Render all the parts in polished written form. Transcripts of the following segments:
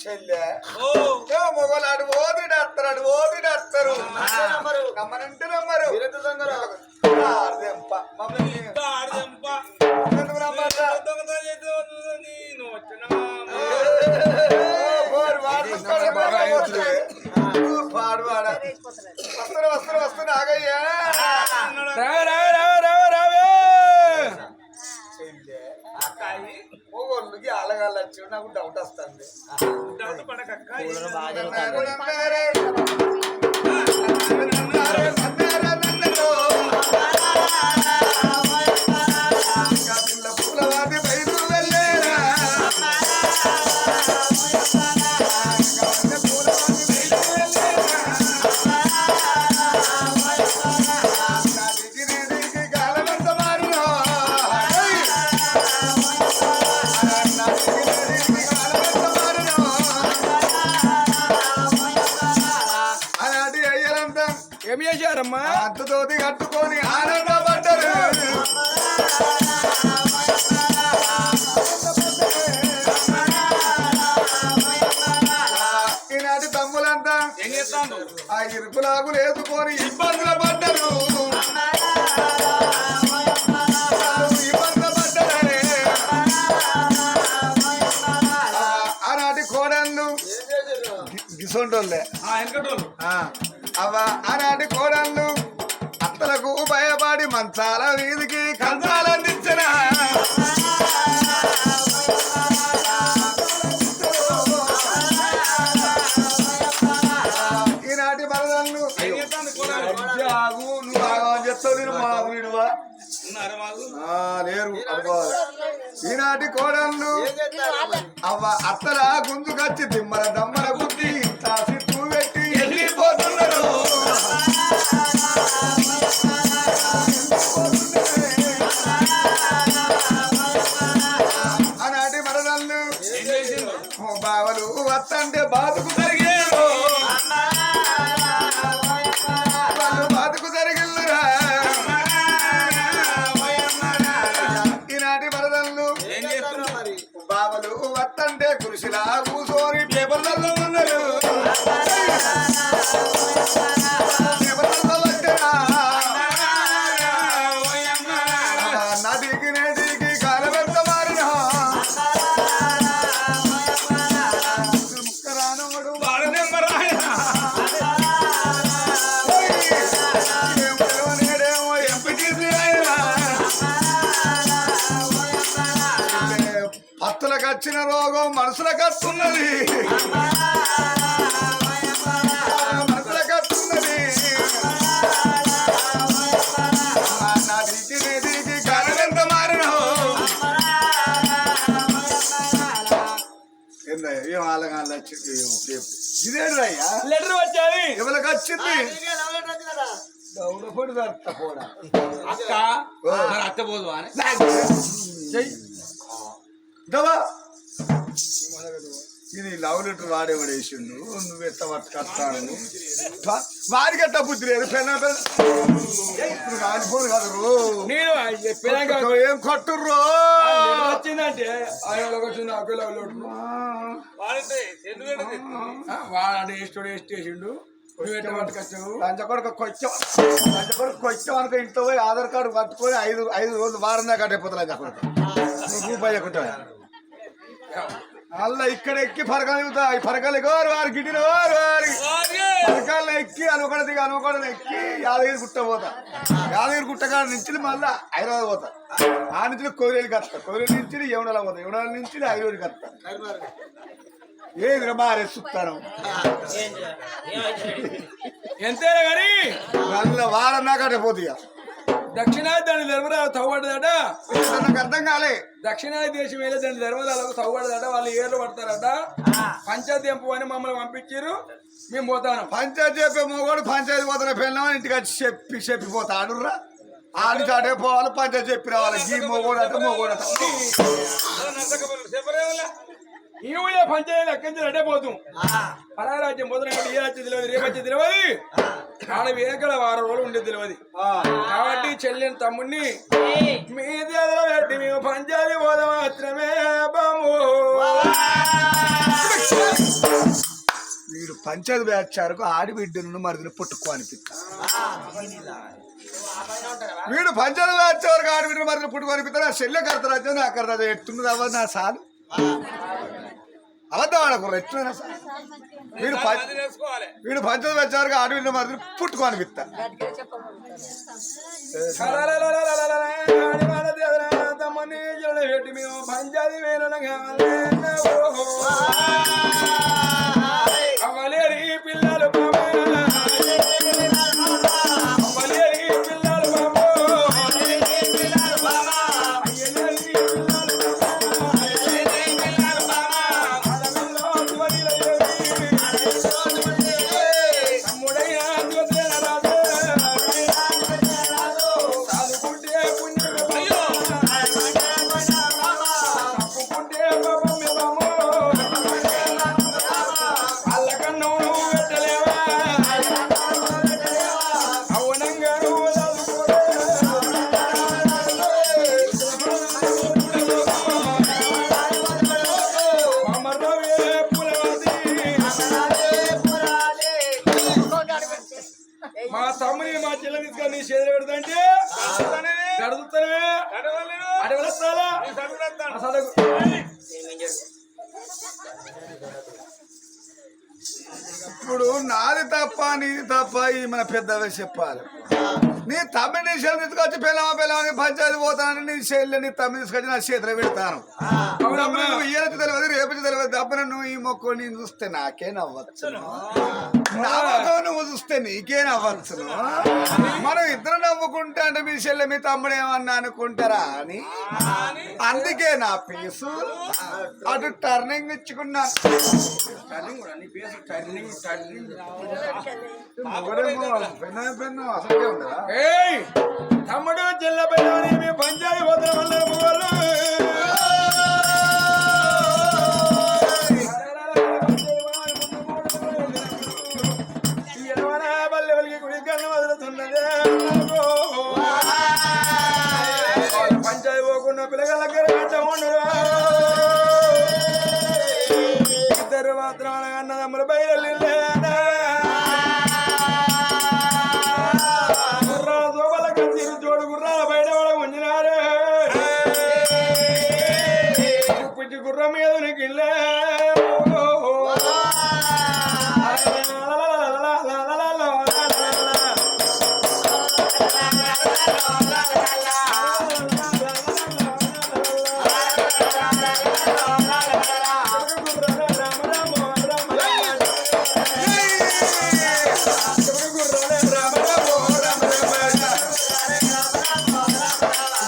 చెల్లె మొగలు అడు ఓదిడస్తారు నమ్మనంటే నమ్మరు వస్తున్నా ఆగయ్యా మొగోళ్ళకి అలగాళ్ళు వచ్చి నాకు డౌట్ వస్తుంది పూలవాది బయలు వెళ్ళేరా ఏమి చేశారమ్మా అంతతోటి కట్టుకొని ఆనందపడ్డారు ఈనాటి తమ్ములంతా ఏం చేస్తాను ఆ ఇరుకులాగులు వేసుకొని ఇబ్బందులు పడ్డారు ఆనాటి కోడళ్ళు గిసొంటోళ్ళే అవ్వ ఆనాటి కోడళ్ళు అత్తలకు భయపడి మంచాల వీధికి కంచాలు అందించిన ఈనాటి మరదళ్ళు నువ్వు చెప్తావు నేను మా వీడువా లేరు ఈనాటి కోడళ్ళు అవ్వ అత్తల గుంజుకొచ్చి దిమ్మల దమ్మల గుద్ది సిట్టు పెట్టి వెళ్ళిపోతున్నారు ఆనాటి మరదళ్ళు బావలు వత్తంటే బాతుకు జరిగేరు వాళ్ళు బాతుకు జరిగిల్లురా ఈనాటి మరదళ్ళు బావలు వత్తంటే కృషిలా కూసోని పేపర్లలో ఉన్నారు నదికి నదికి కాలబెట్ట మారిన ముక్కరానోడు నేడేమో ఎంపీటీసీ భక్తులకు వచ్చిన రోగం మనసులకు వస్తున్నది మనసులకు వస్తున్నది నదికి కాలబెట్ట మారిన ఏం ఆలగాళ్ళు వచ్చింది ఇదేంటి అయ్యా లెటర్ వచ్చాయి ఎవరికి వచ్చింది దౌడపడి కూడా అక్క అత్త పోదు అని ఇది లవ్ లెటర్ వాడేవాడేసిండు నువ్వు ఎట్ట పట్టుకొస్తాను వారికి ఎట్ట బుద్ధి లేదు కాలిపోదు కదరు నేను ఏం కొట్టుర్రో వచ్చిందంటే వాడు వేస్తాడు వేసేసిండు లంచకొడుకు కొంచెం అనుకో ఇంట్లో పోయి ఆధార్ కార్డు పట్టుకొని 5 రోజులు వారం దాకా అయిపోతుంది లంచకొడుకు రూపాయి ఎక్కువ అల్ల ఇక్కడ ఎక్కి పరకాలు పరకాలు ఎగోరు వారు గిట్టిన వారు వారి పరకాలను ఎక్కి అనుకొడ దిగి అనుకొడ ఎక్కి యాదగిరి గుట్ట పోతా యాదగిరి గుట్టకాడ నుంచి మళ్ళా హైదరాబాద్ పోతా ఆ నుంచి కోయిలేలు కత్తా కోయిలేలు నుంచి యమునాల పోతా యమునాల నుంచి ఐరోడి కత్తా ఏది మారే చూస్తాను ఎంతైనా కానీ మళ్ళీ వారం దాకా పోతీయ దక్షిణాది దాని ధర్మరాలు తవ్వబడ్డదట నాకు అర్థం కాలే దక్షిణాది దేశం వెళ్ళి దాని ధర్మరాలకు తవ్వబడ్డదట వాళ్ళు ఏర్లు పడతారట పంచాయతీ ఎంపు అని మమ్మల్ని పంపించారు మేము పోతాను పంచాయతీ చెప్పే మొగోడు పంచాయతీ పోతున్న పెళ్ళామని ఇంటికి వచ్చి చెప్పిపోతా ఆడుర్రా ఆడికి అటే పోవాలి పంచాయతీ చెప్పి రావాలి ఈ మొగోడు అంటే మొగోడు ఈ ఊళ్ళో పంచాయతీలు ఎక్కడి నుంచి అడ్డే పోతాం పరారాజ్యం పోతున్నా ఏ వచ్చి తెలియదు రేపొచ్చి తెలియదు ఆడ వేకడ వారం రోజులు ఉండేది తెలియదు కాబట్టి చెల్లిని తమ్ముడిని మీది పెట్టి మేము పంచాయతీ పోదాం మాత్రమే బాము వీడు పంచాయతీ వేచారుకు ఆడిబిడ్డను మరిదిని పుట్టుకో అనిపిస్తా వీడు పంచాయతీ వేచేవారికి ఆడిబిడ్డను మరిదిని పుట్టుకో అనిపిస్తా చెల్లె కర్తరాజ్యం నా కర్తరాజ్యం ఎట్టున్నది అవ్వదు నా సాలు అబద్ధం ఆడకూడదు ఎట్లయినా సార్ వీడు పంచాయతీ వేచేవారికి ఆడిబిడ్డ మరిదిని పుట్టుకో అనిపిస్తా తమ్ముని పెట్టి మేము పంచాయతీ వేయనగా అవలేరి పిల్లలు అవలేరి పిల్లలు మా తమ్ముని మా చెల్లె తీసుకొని నీ చేతులు పెడతాంటే గడుగుతానే అడగలుస్తారా ఇప్పుడు నాది తప్ప నీది తప్ప ఈ మన పెద్దవే చెప్పాలి నీ తమ్మిని చెల్లి తీసుకొచ్చి పిల్లమని పంచాయతీ పోతానని నీ చెల్లి నీ తమ్మి తీసుకొచ్చి నా చేతిలో పెడతాను నువ్వు ఈయనకి తెలియదు రేపు తెలియదు తప్ప నువ్వు ఈ మొక్క నేను చూస్తే నాకే నవ్వచ్చు నా మొక్క నువ్వు చూస్తే నీకే నవ్వచ్చు మనం ఇద్దరు నవ్వుకుంటే అంటే మీ చెల్లి మీ తమ్ముడు ఏమన్నా అనుకుంటారా అని అందుకే నా పీసు అటు టర్నింగ్ ఇచ్చుకున్నా అసలుకే ఉండదా తమ్ముడు జిల్లా పెద్ద పంచాయతీ పోతాం అన్నారు వాళ్ళు బల్లెవలికి గుడి కన్ను వదులుతున్నదే పంచాయతీ పోకుండా పిల్లల దగ్గర ఇద్దరు మాత్రం అన్నదమ్ములు బయలు జోడు గుర్రాల బయట వాళ్ళ ఉంచినారే పిచ్చి గుర్రం మీద నీకిల్లే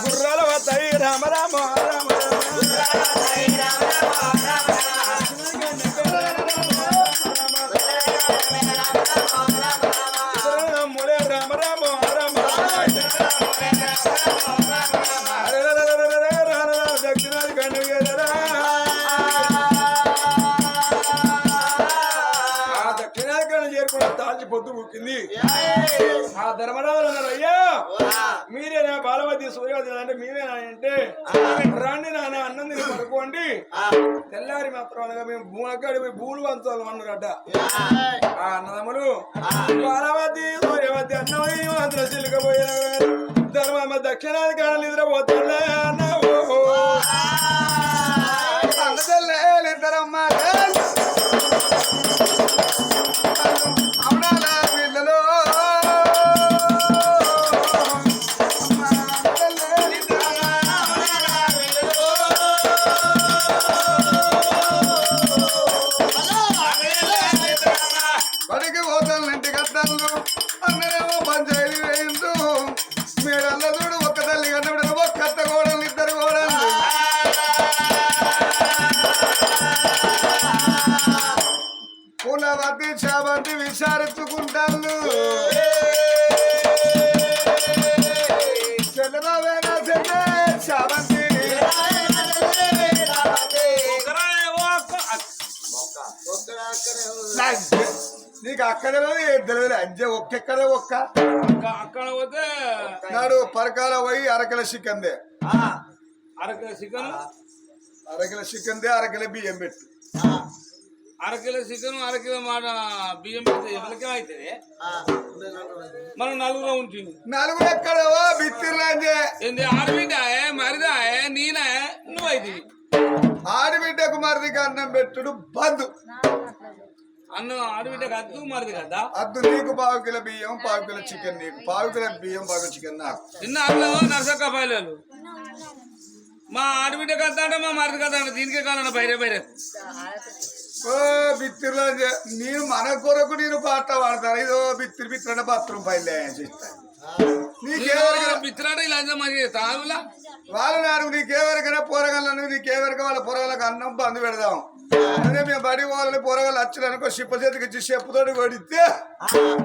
గుర్రాల వస్తాయి రామ రామ రామ ములే రామ రామ రామ దక్షిణాది కండుగేదరా ఆ దక్షిణాది కండు చేరుకున్న తాల్చి పొద్దు పుట్టింది ఆ ధర్మరాజులు అన్నారు అయ్యా మీరేనా బాలవతి సూర్యవతి అంటే మీరేనా అంటే రండి నాన్న అన్నం తిని పడుకోండి తెల్లారి మాత్రం అనగా మేము భూమక్కడి పోయి భూలు వంచాలి అన్నారట ఆ అన్నదమ్ములు బాలవతి సూర్యవతి అన్నం మాత్రం చిలుకపోయిన ధర్మ దక్షిణాది కాడలు నిద్రపోతుండే అన్న ఇద్దరమ్మా అవునా పిల్లలు వాడికి పోతాను ఇంటికి అద్దాలు అందరేమో పంచాయతీ వేయించు మీరల్ల చూడు ఒక్క తల్లి కన్నప్పుడు ఒక్క అత్త కోడలు ఇద్దరు కోడలు కులవతి చావంతి విచారించుకుంటాను చెల్లరావేనా చెల్లె చావంతి నీకు అక్కడే తెలియదు అంజే ఒక్కెక్కడే ఒక్క అక్కడ పోతే నాడు పరకాల పోయి అరకిల చికెన్ అరకిలో చికెన్ అరకిల చికెన్ అరకిల బియ్యం పెట్టు అరకిలో చికెన్ అరకిలో మాట బియ్యం పెడితే ఎవరికే అవుతుంది మనం నలుగురు ఉంటుంది నలుగురు ఎక్కడ బిత్తిర్లాంజే ఏంది ఆడబిడ్డాయే మరిదాయే నీనా నువ్వు అయితే ఆడబిడ్డకు మరిదికి అన్నం పెట్టుడు బంధు అన్నం ఆడబిడ్డ కద్దు మరిది కదా అద్దు నీకు 1/2 కిలో బియ్యం 1/2 కిలో చికెన్ నీకు 1/2 కిలో బియ్యం 1/2 కిలో చికెన్ నాకు నిన్న అన్నం నరసక్క పైలు మా ఆడబిడ్డ కద్దా అంటే మా మరిది కద్దా అంటే దీనికే కాదన్న బయరే ఓ బిత్తిర్లో నేను మన కొరకు నేను పాట పాడతాను ఇదో బిత్తిరి బాత్రూమ్ పైన నీకేవరికైనా బిత్తిరాట ఇలా మరి తాగులా వాళ్ళు నాడు నీకేవరికైనా పోరగాళ్ళను నీకేవరికి వాళ్ళ పొరగాళ్ళకి అన్నం బంధు పెడదాం అదే మేము బడి వాళ్ళని పొరగాళ్ళు వచ్చిననుకో చెప్ప చేతికి ఇచ్చి చెప్పుతోటి కొడితే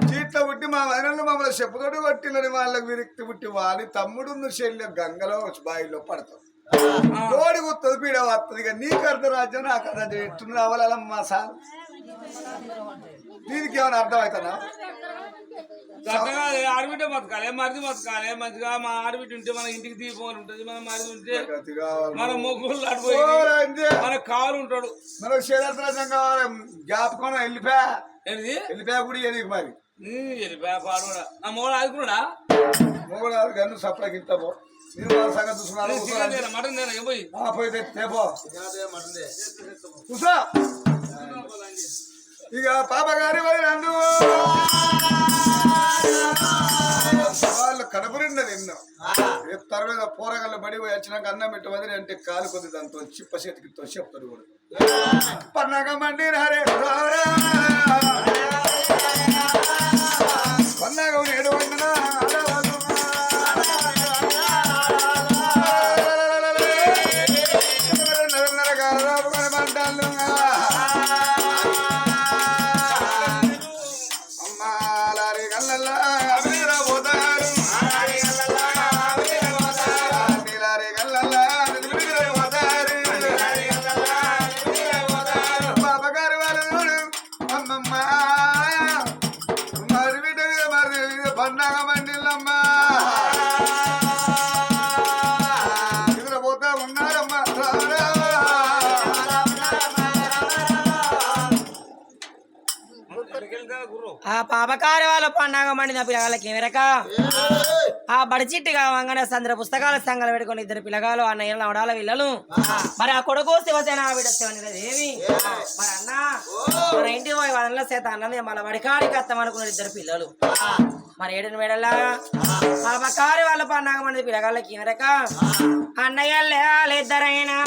చీట్ల పుట్టి మా వదినలు మమ్మల్ని చెప్పుతోటి కొట్టిలని వాళ్ళకి విరక్తి పుట్టి వాళ్ళ తమ్ముడు చెల్లి గంగలో బాయిలో పడతాం కోడి గుర్తుంది పీడ వస్తుంది ఇక నీకు అర్ధరాజ్యం నాకు అర్ధరాజ్యం ఎట్టు రావాల మా సార్ దీనికి ఏమైనా అర్థం అవుతుందా ఆడబిడ్డ బతకాలి మరిది బతకాలి మంచిగా మా ఆడబిడ్డ ఉంటే మన ఇంటికి తీసుకోని ఉంటది మన మరిది ఉంటే మన మొగ్గులు అడిపోయి మన కాలు ఉంటాడు మనకు శరీరాజ్యం కావాలి జ్ఞాపకం వెళ్ళిపోయా కూడా నీకు మరి వెళ్ళిపోయా పాడు కూడా నా మొగడు ఆదుకున్నాడా మొగడు ఆదు గన్ను సప్లైకి ఇస్తాము నేను వాళ్ళ సంగతి చూస్తున్నాను మటన్ తేనా పోయి పోయి తెప్పో చూసా ఇక పాప గారి నందు వాళ్ళు కడుపు నిండా తిన్నాం తర్వాత పోరగాళ్ళు బడి పోయి వచ్చినాక అన్నం పెట్టి వదిలి అంటే కాలు కొద్ది దాంతో చిప్ప చేతికితో చెప్తాడు కూడా పన్నాగ మండి హరే పన్నాగ 7 వందన ఆ పాపకారి వాళ్ళ పండగ మండిన పిల్లగాళ్ళకి ఏమిరక ఆ బడిచిట్టు కావంగానే సందర పుస్తకాల సంఘాలు పెట్టుకుని 2 పిల్లగాలు అన్నయ్య నవడాల పిల్లలు మరి ఆ కొడుకు శివసేన బిడ్డ శివనిదేవి మరి అన్న మన ఇంటి పోయి వాళ్ళ చేత అన్నది మళ్ళీ బడికాడికి వస్తాం అనుకున్న 2 పిల్లలు మరి 7 మేడల్లా పాపకారి వాళ్ళ పండగ మండిన పిల్లగాళ్ళకి ఏమిరక అన్నయ్య ఇద్దరైనా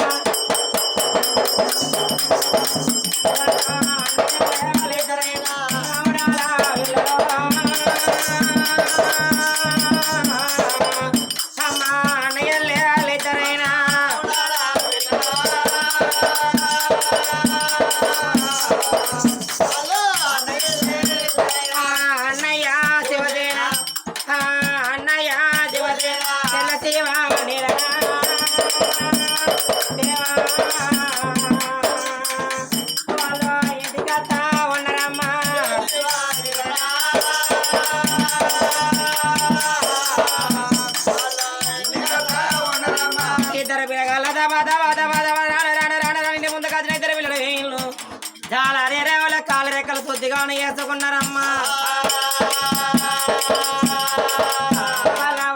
చాలా రేరేవల కాలు రెక్కలు కొద్దిగానే వేసుకున్నారమ్మా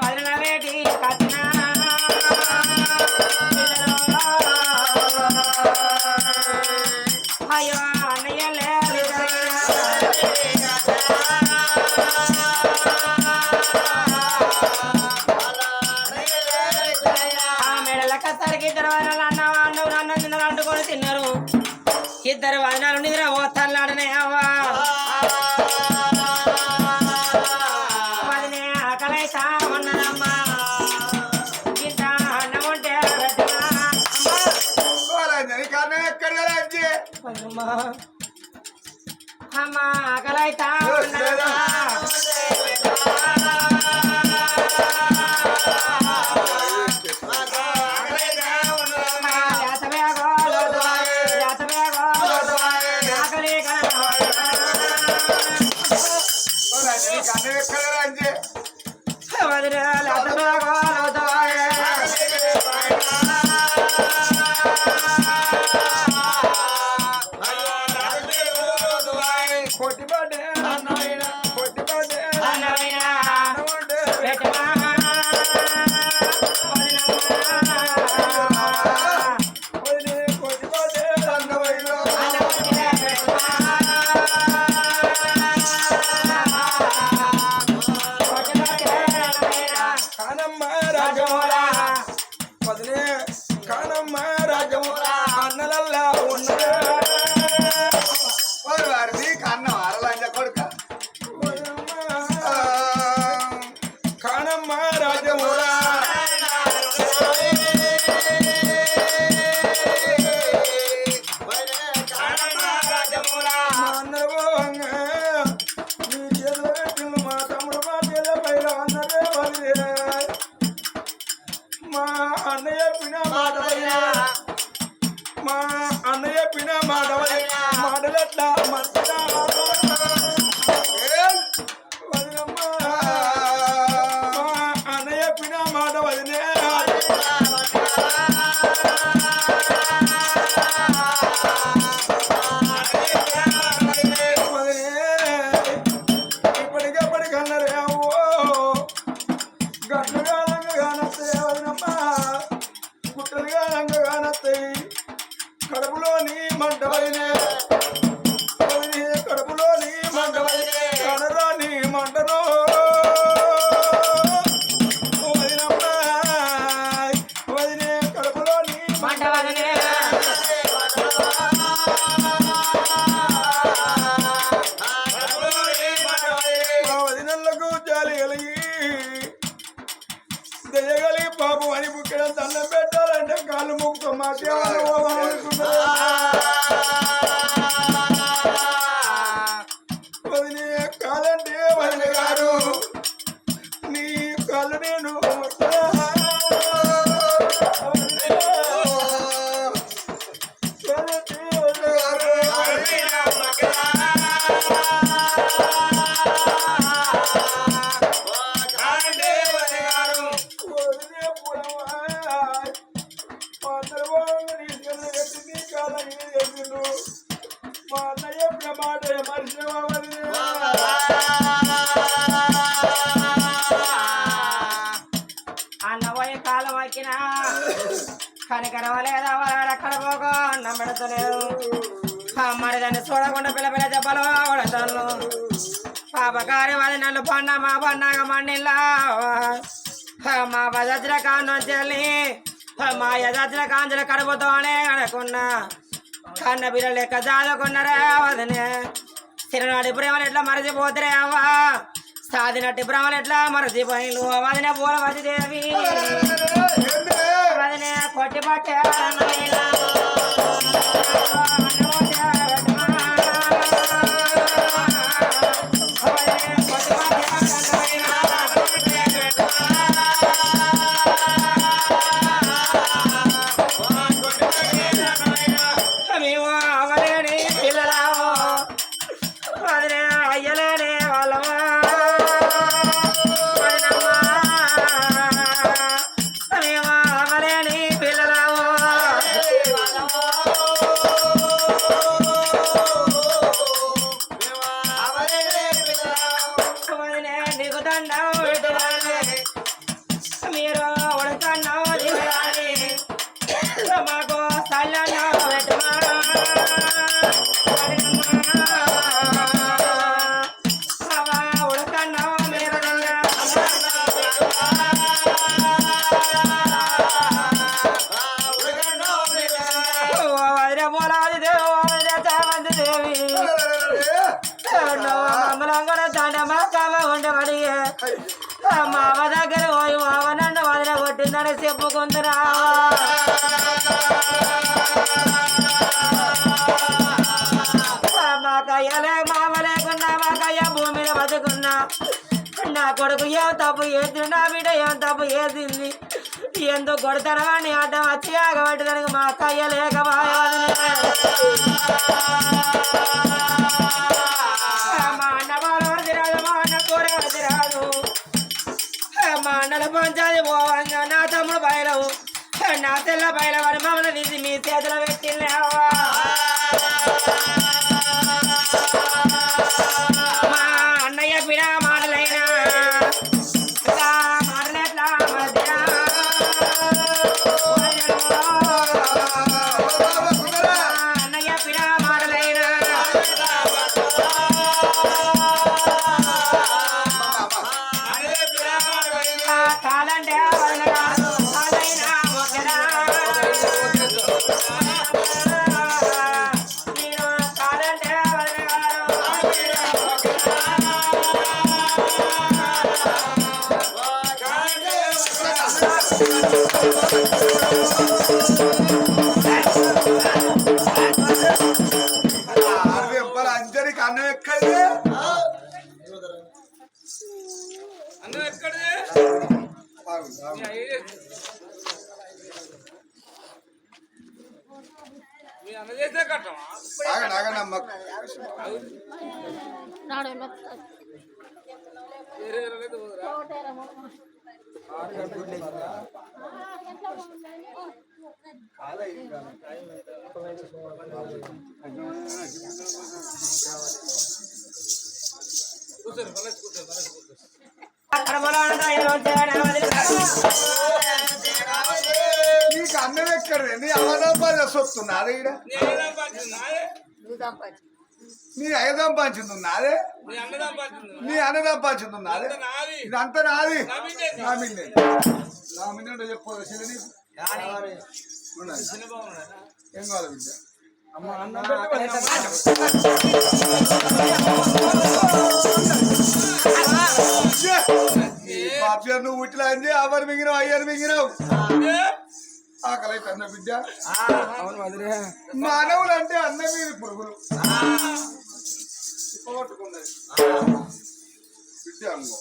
వదిలిన వేటి కట్టినా అయ్యో అన్నయ్య మెడల కత్తరికి 2 అన్నం అంటుకొని తిన్నారు 2 వదనాలు నిద్ర పోతాడునే అవ్వా వదినే ఆకలైతా ఉన్నదమ్మా ఇంత అన్నం ఉంటే అమ్మా ఆకలైతా ఉన్నదమ్మా మంటవదినే వదినే కడుపులోని మంటవదినే కనరాని మంటను వదినమ్మా వదినే కడుపులోని మంటవదనే మా వదినలకు జాలి కలిగి దయగలి పాపం అని బుక్కిన దండం పెట్టాలంటే కాళ్ళు ముక్కు మాకేమో వదిలే కాదంటే వదిలే గారు నీ కళ్ళు నేను మా అన్నయ్య మాట మనిషి అన్నపోయే కాలం వచ్చినా కనికరవలేదా అక్కడ పోకో నమ్మడతలేదు మరి దాన్ని చూడకుండా పిల్ల పిల్ల చెప్పలు కొడతాను పాపకారి అది నన్ను పండ మా పండగ మండిలా మా బజాజ్ల కాంచి వెళ్ళి మా యజాజ్ల కాంచుల కడుపుతోనే కనుకున్నా కన్న పిల్లలు లెక్క చదువుకున్నారా వదినే చిరనాటి ప్రేమలు ఎట్లా మరచిపోతారే అవ్వా సాధినట్టి భ్రమలు ఎట్లా మరచిపోయిలు వదిన పూల వదిదేవి వదినే కొట్టి పట్టే మేము అవలేని పిల్లలామో వదినే అయ్యలేని వాళ్ళమా మేము అవలేని పిల్లలామో వదినే నీకు దండం పెట్టాలి మీరు ఉడకన్నావు దిగాలి మాకు సల్లన్నావు పెట్టమా ఉడకన్నావు మీరు వదిలే పోలాది దేవు వదిలే చామంతి దేవి మమ్మల్ని కూడా దండమా కామ ఉండబడి మామ దగ్గర పోయి మామ నన్ను వదిన కొట్టిందని చెప్పుకుంటున్నా మా కయ్యలే మామ లేకున్నా మా కయ్య భూమి మీద బతుకున్నా నా కొడుకు ఏం తప్పు చేసిండు నా బిడ్డ ఏం తప్పు చేసింది ఎందుకు కొడతానని అడ్డం వచ్చి ఆగబెట్టడానికి మా కయ్య లేక మా అన్న బాలవరది రాదు మా అన్న కూరవరది రాదు మా అన్నల పంచాది పోవంగా నా తమ్ముడు బయలవు నా తెల్ల బయలవారి మమ్మల్ని తీసి మీ చేతిలో పెట్టిలేవా మా అన్నయ్య పిడా మాటలైనా మాటలెట్లా మధ్య అన్నయ్య పిడా మాటలైనా కాదంటే కాదైనా మొక్కరా నేను కాదంటే అంజరికి అన్నం ఎక్కడి అన్నం ఎక్కడిది మీ అన్న చేస్తే కట్టమా వేరే వేరే పోదురా కూర్చోరు పల్లె కూర్చోరు పల్లె కూర్చోరు నీకు అన్నం ఎక్కడ నీ అవ్వడం పని వస్తున్నా నేనేం పని సంపాదించింది నాదే, నీ అయ్య సంపాదించింది నాదే, నీ అన్న సంపాదించింది నీ అన్న సంపాదించింది నాదే, అంతా నాది. ఇదంతా నాది. నా మీదే. నా మిన్నే నా మిన్నే చెప్పు శివ నీకు ఉన్నది. చిన్న బాగున్నాడా? ఏం కావాలి బిడ్డ? అమ్మ అన్నం పెట్టుకొని పాప నువ్వు ఇట్లా అంది అవరు మింగినావు అయ్యారు మింగినావు ఏ? ఆకలి అన్న బిడ్డ. అవును మధురే మానవులు అంటే అన్న మీద పురుగులు పట్టుకున్నది బిడ్డ అనుకో.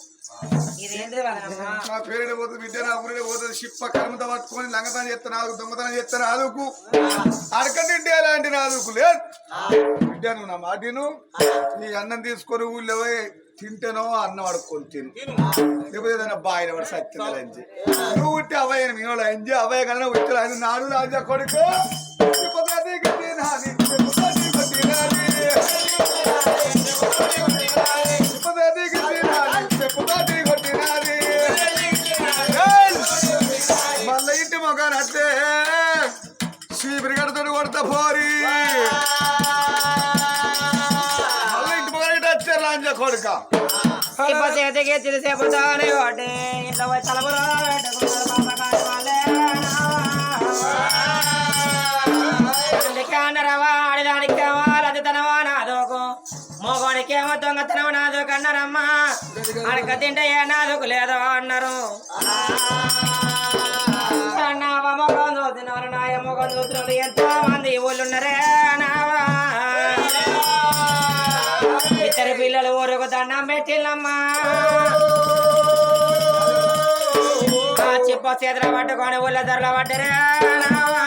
ఇదేంద్ర వదనమ్మా నా పేరుడే పోతుంది బిడ్డ, నా ఊరిడే పోతుంది. షిప్ప కర్మత పట్టుకొని లంగతనం చేస్తాను ఆదుకు, దొంగతనం చేస్తాను ఆదుకు, అడక తింటే ఎలాంటి నాదుకు లేదు బిడ్డ. నువ్వు నా మాటిను, నీ అన్నం తీసుకొని ఊళ్ళో పోయి తింటేనో అన్నం అడుక్కొని తిను, లేకపోతే ఏదైనా బాయిన పడి సత్యంచి నువ్వు ఉట్టి అవయ్యను మీనోళ్ళు ఎంజి అవయ్య కన్నా ఉట్టి ఆయన నాడు రాజా కొడుకు మళ్ళీ ఇంటి మొగాను అంటే చీపిరి కడతాడు కొడతా పోరి, మళ్ళీ ఇంటి మొగానికి వచ్చారు లాంజా కొడుక. చేతికి తెలిసేపుతానే వాటే ఇంట్లో పోయి తలపులో అన్నరవా ఆడిదానికి అది తనవా నాదోకు, మోగోనికేమో దొంగతనం నాదోకు అన్నారమ్మా. అడక తింటే ఏ నాదోకు లేదో అన్నారు. నావా మొగం చూస్తున్నారు, నాయ మొగం చూస్తున్నారు, ఎంతో మంది ఊళ్ళున్నారే నావా. ఇద్దరు పిల్లలు ఊరుకు దండం పెట్టిల్లమ్మా. చిప్ప చేతుల పట్టుకొని ఊళ్ళ ధరల పడ్డరే నావా.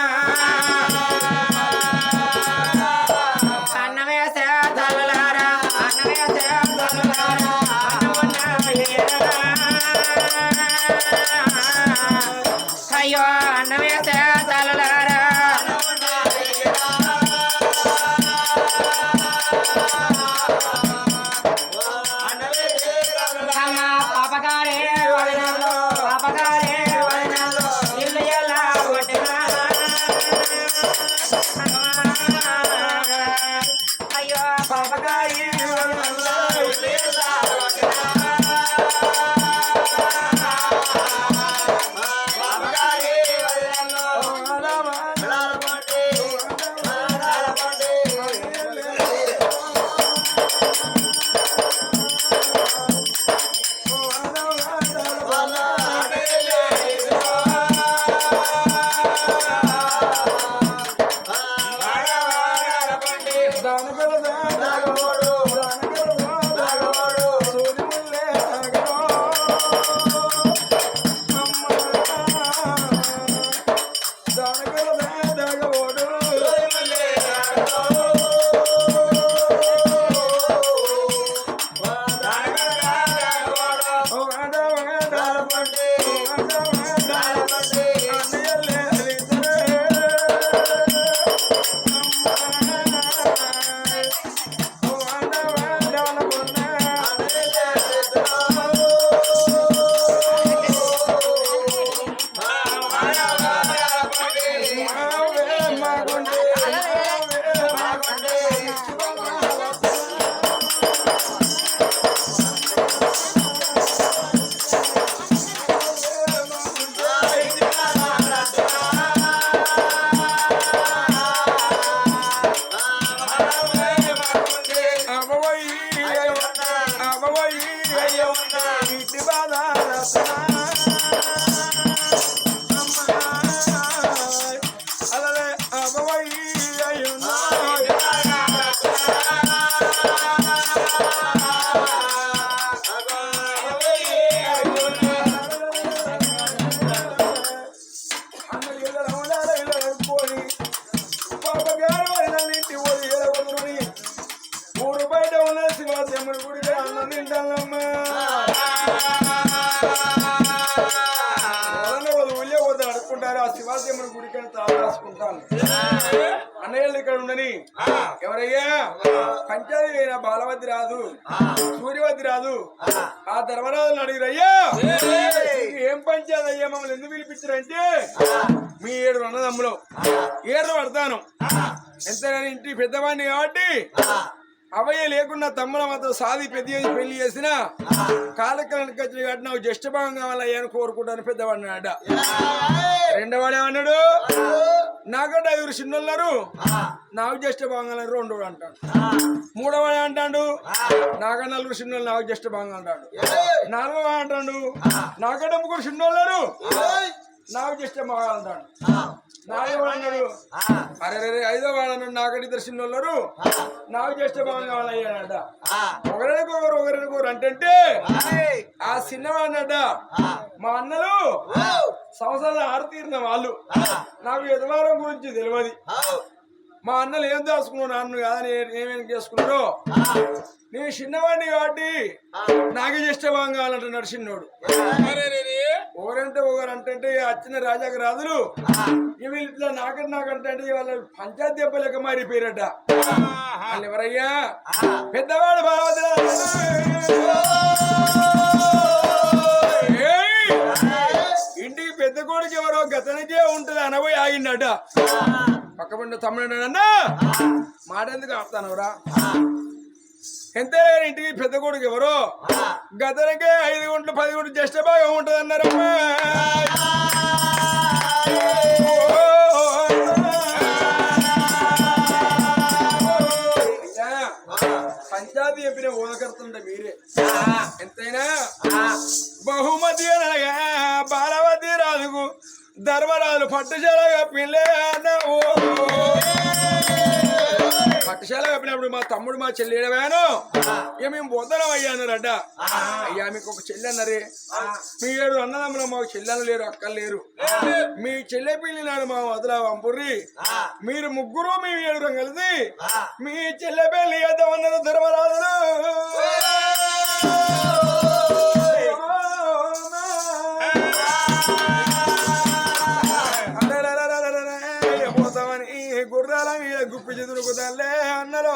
అన్నం వేసే తల్లులారా, అన్నం వేసే తల్లులారా, అయ్యో అన్నం వేసే తల్లులారా. అమ్మ పాపగారే వదనాలు, పాపగారే వదనాలు, ఇల్లు ఎలా కొట్టినా. అయ్యో పాపగారే వదనాలు, ఇల్లు ఎలా కొట్టినా. పాపగారే శివాజీ గుడికని తాళ రాసుకుంటాను. అన్నయ్యలు ఇక్కడ ఉన్న ఉన్నదని ఎవరయ్యా పంచాయతీ అయిన బాలవతి రాదు సూర్యవతి రాదు ఆ ధర్మరాజుని అడిగిరయ్యా ఏం పంచాయతీ అయ్యా మమ్మల్ని ఎందుకు పిలిపించారంటే మీ 7 అన్నదమ్ములు 7 పడతాను ఎంతగాని ఇంటి పెద్దవాడిని కాబట్టి అవయ్య లేకుండా తమ్ముల మాత్రం సాది పెళ్లి చేసిన కాలకాలానికి వచ్చిన కాబట్టి నాకు జ్యేష్ఠ భాగం కావాలయ్యా అని కోరుకుంటాను పెద్దవాడిని అడ్డ రెండోవాడు ఏమన్నాడు నాకంటే 5 చిన్నోళ్ళరు నాకు జ్యేష్ఠ భాగం కావాలని 2 అంటాడు మూడోవాడు అంటాడు నాకన్నా 4 చిన్నోళ్ళు నాకు జ్యేష్ఠ భాగం అంటాడు 4వ అంటాడు నాకంటే 3 చిన్నోళ్ళరు నాకు జ్యేష్ఠ భాగం అంటాడు 4వ అన్నాడు అరే 5వ వాడు అన్నాడు నాకంటే 2 చిన్నోళ్ళరు నాకు జ్యేష్ఠ భాగం కావాలయ్యాడ ఒకరికొకరు అంటే ఆ చిన్నవాడట మా అన్నలు సంవత్సరాలు ఆడతీరిన వాళ్ళు నాకు యజమానం గురించి తెలియదు మా అన్నలు ఏం దాచుకున్నావు నాన్న కాదని ఏమేమి చేసుకున్నాడో నేను చిన్నవాడిని కాబట్టి నాకే జ్యేష్ఠ భాగం కావాలంటున్నాడు చిన్నోడు ఒకరంటే ఒకరంటే వచ్చిన రాజాకి రాజులు ఇవి ఇట్లా నాకంటే వాళ్ళ పంచాయతీ దెబ్బలేక మారిపోయారట వాళ్ళు ఎవరయ్యా పెద్దవాడు బాలవతి ఇంటికి పెద్ద కొడుకు ఎవరో గతనికే ఉంటది అనబోయి ఆగిండట పక్క పండు తమ్ముడు అన్నా మాట ఎందుకు ఆపుతానవరా ఎంత ఇంటికి పెద్ద కొడుకు ఎవరో గతనికే 5 గుంట్లు 10 గుంట్లు జ్యేష్ఠ భాగం ఉంటది అన్నారమ్మా పంచాయతీ చెప్పిన ఓదకర్తుంటే మీరే ఎంతైనా బహుమతి అనగా బాలవతి రాజుకు ధర్మరాజు పట్టుశాలగా పిల్లే అన్నావు పట్టుశాల కప్పినప్పుడు మా తమ్ముడు మా చెల్లి ఏడవాను ఇక మేము బొద్దలం అయ్యానరట అయ్యా మీకు ఒక చెల్లి అన్నారే మీ 7 అన్నదమ్ములు మాకు చెల్లెలు లేరు అక్కలు లేరు మీ చెల్లె పిల్లి నాడు మా వదిల వంపుర్రి మీరు ముగ్గురు మీ 7 కలిసి మీ చెల్లె పెళ్లి చేద్దామన్నారు ధర్మరాజులు పోతామని గుర్రాల మీద గుప్పి చెదురుకుతాలే అన్నారు